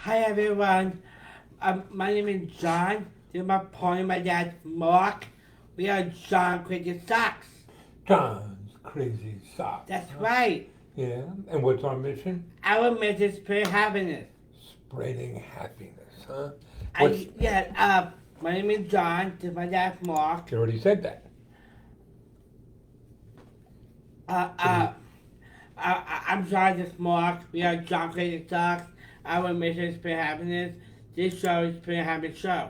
Hi everyone. My name is John. This is my pony. My dad's Mark. We are John Cricket Socks. John's Crazy Socks. That's Huh? right. Yeah. And what's our mission? Our mission is spread happiness. Spreading happiness, huh? What's My name is John. This is my dad's Mark. you already said that. Uh, uh, I'm John. This is Mark. We are John Cricket Socks. Our mission is spread happiness. This show is spread happiness show.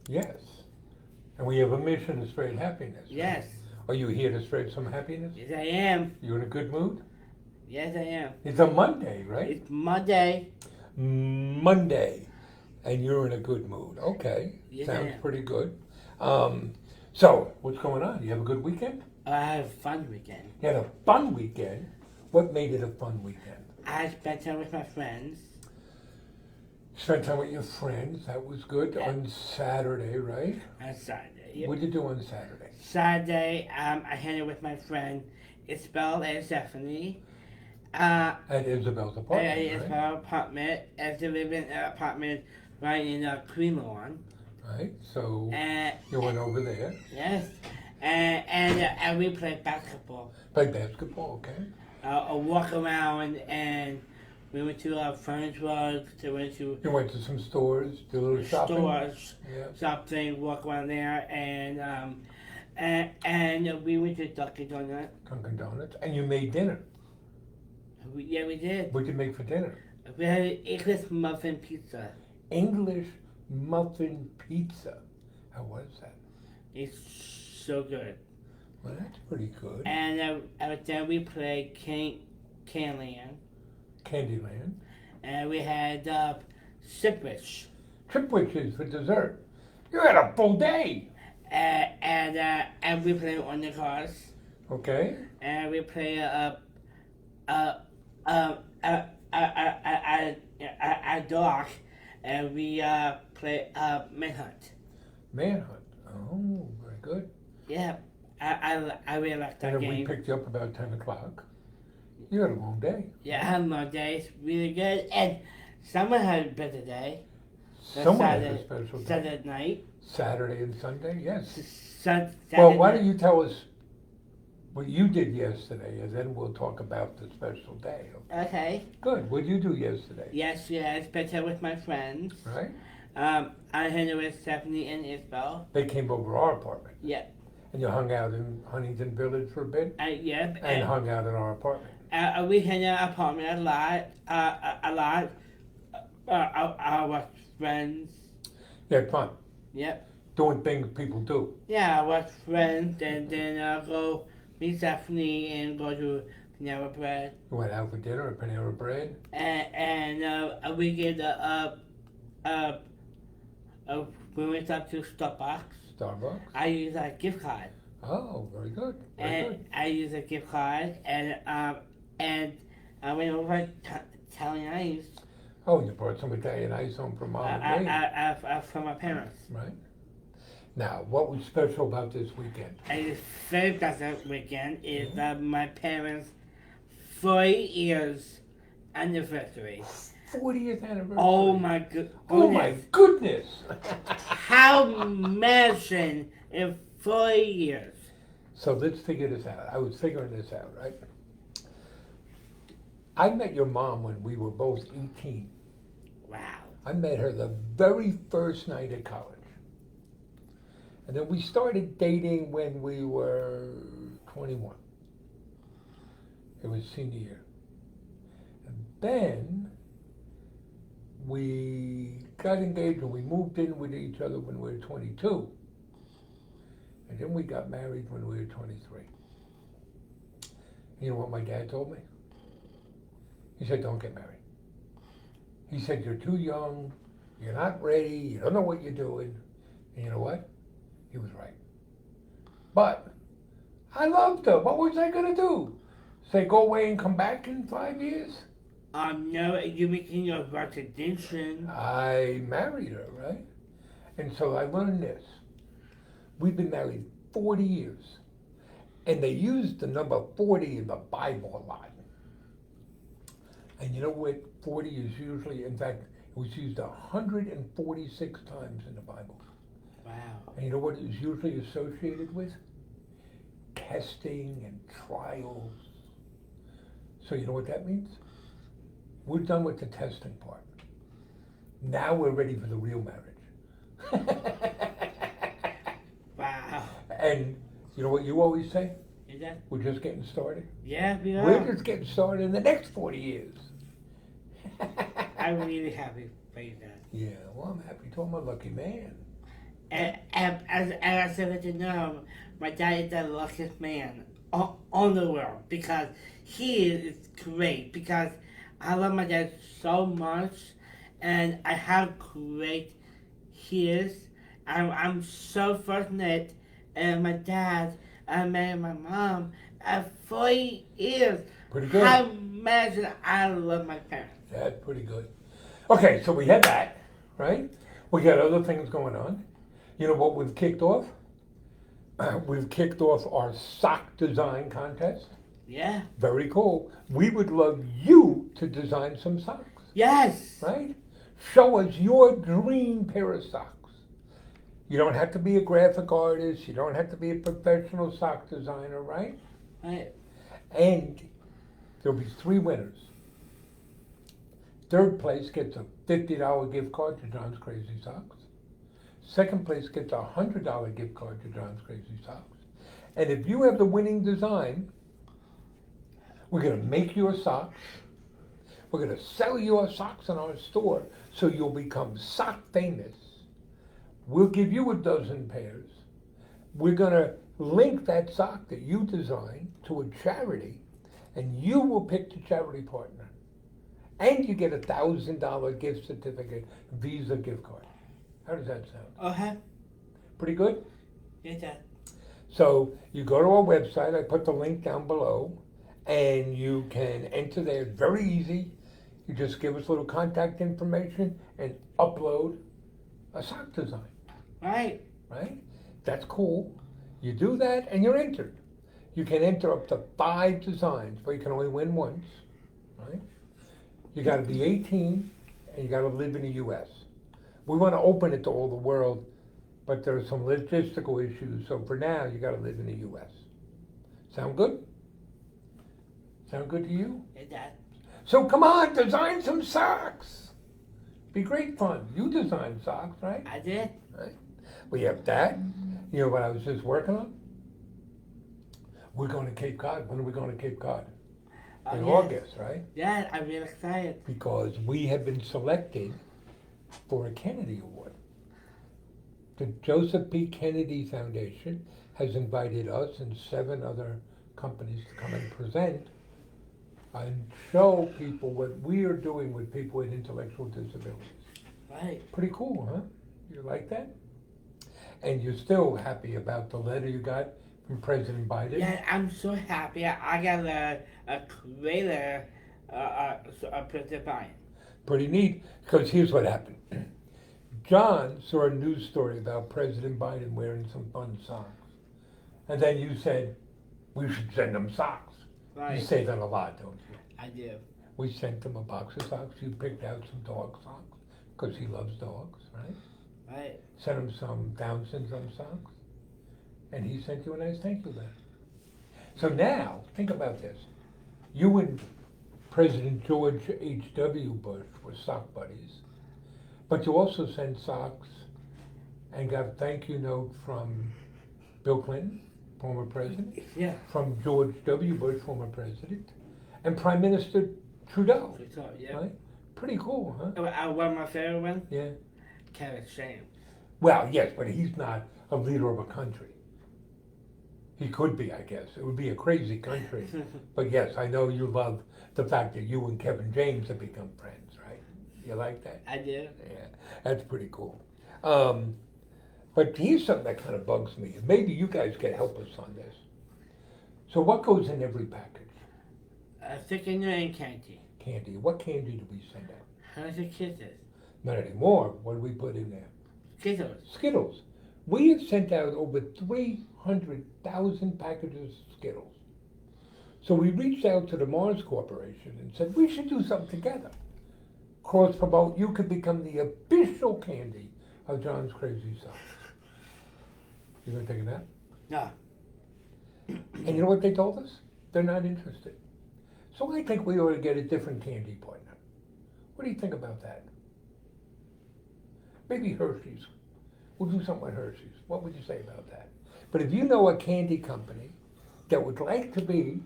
Yes. And we have a mission to spread happiness. right? Yes. Are you here to spread some happiness? Yes, I am. You in a good mood? Yes, I am. It's a Monday, right? It's Monday. Monday. And you're in a good mood. Okay. Yes, I Sounds am. pretty good. So, what's going on? You have a good weekend? I have a fun weekend. You had a fun weekend. What made it a fun weekend? I spent time with my friends. Spent time with your friends. That was good. Yeah. On Saturday, right? On Saturday. Yep. What did you do on Saturday? Saturday, I hung out with my friend Isabel and Stephanie. At Isabel's apartment, At right? Isabel's apartment, as they live in an apartment right in Cremorne. Right. So And you went over there, yes, and we played basketball. played basketball. Okay. A walk around, and we went to Furniture Works. We went to You went to some stores, did a little shopping. stores. Yeah. Something, walk around there, and we went to Dunkin' Donut. Dunkin' Donuts, and you made dinner. Yeah, we did. What did you make for dinner? We had an English muffin pizza. English muffin pizza. How was that? It's so good. Well, that's pretty good. And then we played Canland, Candyland. and we had Sipwich, Tripwiches for dessert. You had a full day. and we played on the cars, Okay. and we played a dog, and we played manhunt. Manhunt. Oh, very good. Yeah, I really like that And then we game. picked you up about 10 o'clock. You had a long day. Yeah, I had my days really good, and someone had a better day. Someone had a Saturday- special day. Saturday night. Saturday and Sunday, yes. Saturday Well, why night. don't you tell us what you did yesterday, and then we'll talk about the special day. Okay. Good. What did you do yesterday? Yes, I spent time with my friends. Right? I hung out with Stephanie and Isabel. They came over our apartment, Yeah. and you hung out in Huntington Village for a bit, Yeah. and hung out in our apartment. We hung out apartment a lot. A lot. Our friends. You had fun, Yep. doing things people do. Yeah, I was friends, and then I'll go meet Stephanie and go to Panera Bread. You went out for dinner at Panera Bread. And we get we went up to Starbucks. Starbucks. I use a gift card, Oh, very good. Very and good. I use a gift card, and I went over to Italian Ice Oh, you brought some Italian ice home from Mom and me, from my parents. right? Now, what was special about this weekend? And the very pleasant weekend is my parents' 40 years anniversary. 40th anniversary. Oh my goodness! Oh my goodness! How mentioned in 40 years? So let's figure this out. I was figuring this out, right? I met your mom when we were both 18. Wow. I met her the very first night at college. And then we started dating when we were 21. It was senior year. And then we got engaged and we moved in with each other when we were 22. And then we got married when we were 23. You know what my dad told me? He said, don't get married. He said, you're too young, you're not ready, you don't know what you're doing. And you know what? He was right. But I loved her. What was I going to do? Say, go away and come back in 5 years? No, you're making your recognition. I married her, right? And so I learned this. We've been married 40 years. And they use the number 40 in the Bible a lot. And you know what? 40 is usually, in fact, It was used 146 times in the Bible. Wow. And you know what it is usually associated with? Testing and trials. So you know what that means? We're done with the testing part. Now we're ready for the real marriage. Wow. And you know what you always say? Is that? We're just getting started. Yeah, we are. We're just getting started in the next 40 years. I'm really happy for you guys. Yeah, well, I'm happy to. I'm a lucky man. And as I said to know, my dad is the luckiest man on the world because he is great. Because I love my dad so much, and I have great he is. I'm so fortunate, and my dad, I married my mom at 40 years. Pretty good. I imagine I love my parents. That's pretty good. Okay, so we had that, right? We got other things going on. You know what we've kicked off? We've kicked off our sock design contest. Yeah. Very cool. We would love you to design some socks, Yes. right? Show us your dream pair of socks. You don't have to be a graphic artist. You don't have to be a professional sock designer, right? Right. And there'll be 3 winners. Third place gets a $50 gift card to John's Crazy Socks. Second place gets a $100 gift card to John's Crazy Socks. And if you have the winning design, we're going to make your socks. We're going to sell your socks in our store so you'll become sock famous. We'll give you a dozen pairs. We're going to link that sock that you designed to a charity, and you will pick the charity partner. And you get a $1,000 gift certificate, Visa gift card. How does that sound? Okay. Pretty good? Yes, Dad. So you go to our website, I put the link down below, and you can enter there. It's very easy. You just give us a little contact information and upload a sock design, Right. right? That's cool. You do that and you're entered. You can enter up to 5 designs, but you can only win once, right? You gotta be 18 and you gotta live in the US. We wanna open it to all the world, but there are some logistical issues, so for now, you gotta live in the US. Sound good? Sound good to you? Yes, Dad. So come on, design some socks. Be great fun. You design socks, right? I did. Right. We have that. You know what I was just working on? We're going to Cape Cod. When are we going to Cape Cod? In yes. August, right? Yeah, I'm really excited. Because we have been selected for a Kennedy Award. The Joseph P. Kennedy Foundation has invited us and 7 other companies to come and present and show people what we are doing with people with intellectual disabilities. Right. Pretty cool, huh? You like that? And you're still happy about the letter you got from President Biden? Yeah, I'm so happy. I got a creator, a President Biden. Pretty neat, because here's what happened. John saw a news story about President Biden wearing some fun socks. And then you said, we should send him socks. Right. You say that a lot, don't you? I do. We sent him a box of socks. You picked out some dog socks, because he loves dogs, right? Right. Sent him some Down syndrome socks. And he sent you a nice thank you letter. So now, think about this. You and President George H.W. Bush were sock buddies, but you also sent socks and got a thank you note from Bill Clinton, former president, Yeah. from George W. Bush, former president, and Prime Minister Trudeau, So, yeah. right? Pretty cool, huh? One of my favorite ones, Yeah. Kevin James. Well, yes, but he's not a leader of a country. He could be, I guess. It would be a crazy country. But yes, I know you love the fact that you and Kevin James have become friends, right? You like that? I do. Yeah, that's pretty cool. But here's something that kind of bugs me. Maybe you guys can help us on this. So what goes in every package? Thickener and candy. Candy. What candy do we send out? Honey Kisses. Not anymore. What do we put in there? Skittles. Skittles. We have sent out over 300,000 packages of Skittles. So we reached out to the Mars Corporation and said, we should do something together. cross promote, you could become the official candy of John's Crazy Socks. You gonna take a nap? No. And you know what they told us? They're not interested. So I think we ought to get a different candy partner. What do you think about that? Maybe Hershey's. We'll do something with Hershey's. What would you say about that? But if you know a candy company that would like to be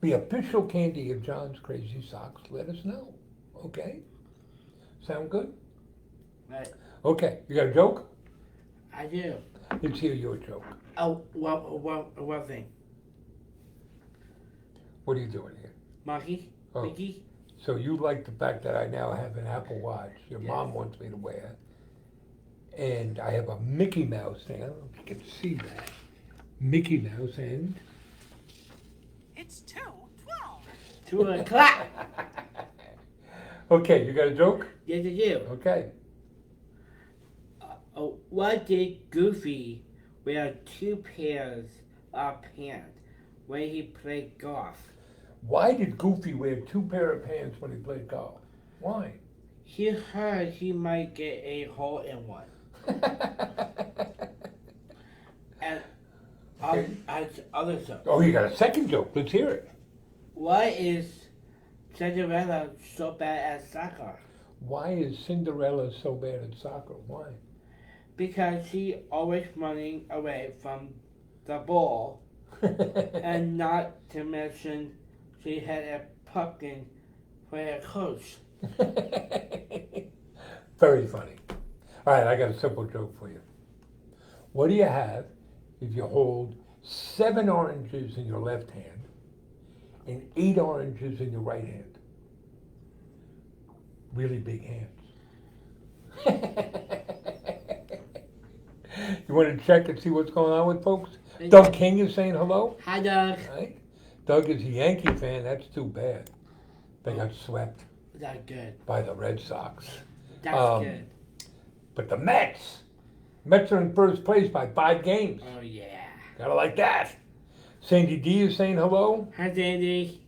the official candy of John's Crazy Socks, let us know. Okay? Sound good? Right. Okay. You got a joke? I do. Let's hear your joke. Oh, one thing. What are you doing here? Monkey? Oh. Mickey? So you like the fact that I now have an Apple Watch. Your Yes. mom wants me to wear. And I have a Mickey Mouse now. I don't know if you can see that. Mickey Mouse and... It's 2:12. 2 o'clock. Okay, you got a joke? Yes, I do. Okay. Why did Goofy wear 2 pairs of pants when he played golf? Why did Goofy wear 2 pair of pants when he played golf? Why? He heard he might get a hole in one. And Okay. other stuff. Oh, you got a second joke. Let's hear it. Why is Cinderella so bad at soccer? Why is Cinderella so bad at soccer? Why? Because she always running away from the ball, and not to mention she had a pumpkin for a coach. Very funny. All right, I got a simple joke for you. What do you have if you hold 7 oranges in your left hand and 8 oranges in your right hand? Really big hands. You want to check and see what's going on with folks? Doug King is saying hello. Hi, Doug. Right? Doug is a Yankee fan. That's too bad. They got swept That's good. by the Red Sox. That's good. But the Mets are in first place by 5 games. Oh, yeah. Gotta like that. Sandy D is saying hello. Hi, Sandy.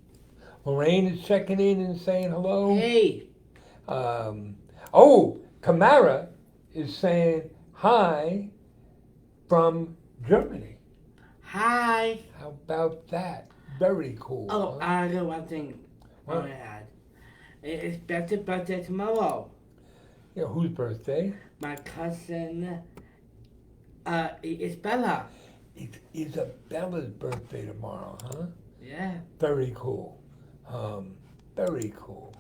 Lorraine is checking in and saying hello. Hey. Tamara is saying hi from Germany. Hi. How about that? Very cool. Oh, huh? I got one thing I What? want to add. It's Beth's birthday tomorrow. Yeah, whose birthday? My cousin, Isabella. It's Isabella's birthday tomorrow, huh? Yeah. Very cool. Very cool.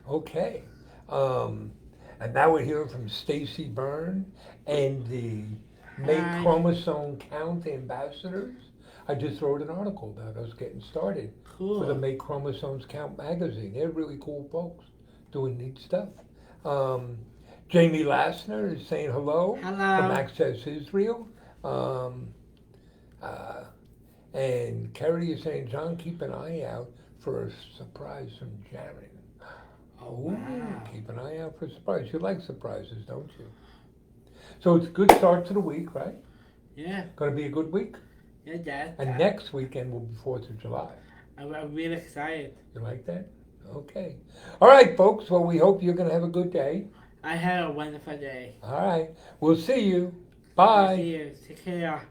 Okay. And now we're hearing from Stacy Byrne and the Make Hi. Chromosome Count ambassadors. I just wrote an article about us getting started for the Cool. Make Chromosomes Count magazine. They're really cool folks doing neat stuff. Jamie Lassner is saying hello from Hello. Access Israel. And Kerry is saying, John, keep an eye out for a surprise from Jared. Oh, Ooh, wow. keep an eye out for a surprise. You like surprises, don't you? So it's a good start to the week, right? Yeah. Going to be a good week. Yeah, Dad. And next weekend will be 4th of July. I'm really excited. You like that? Okay. All right, folks. Well, we hope you're going to have a good day. I had a wonderful day. All right. We'll see you. See Bye. you. Take care.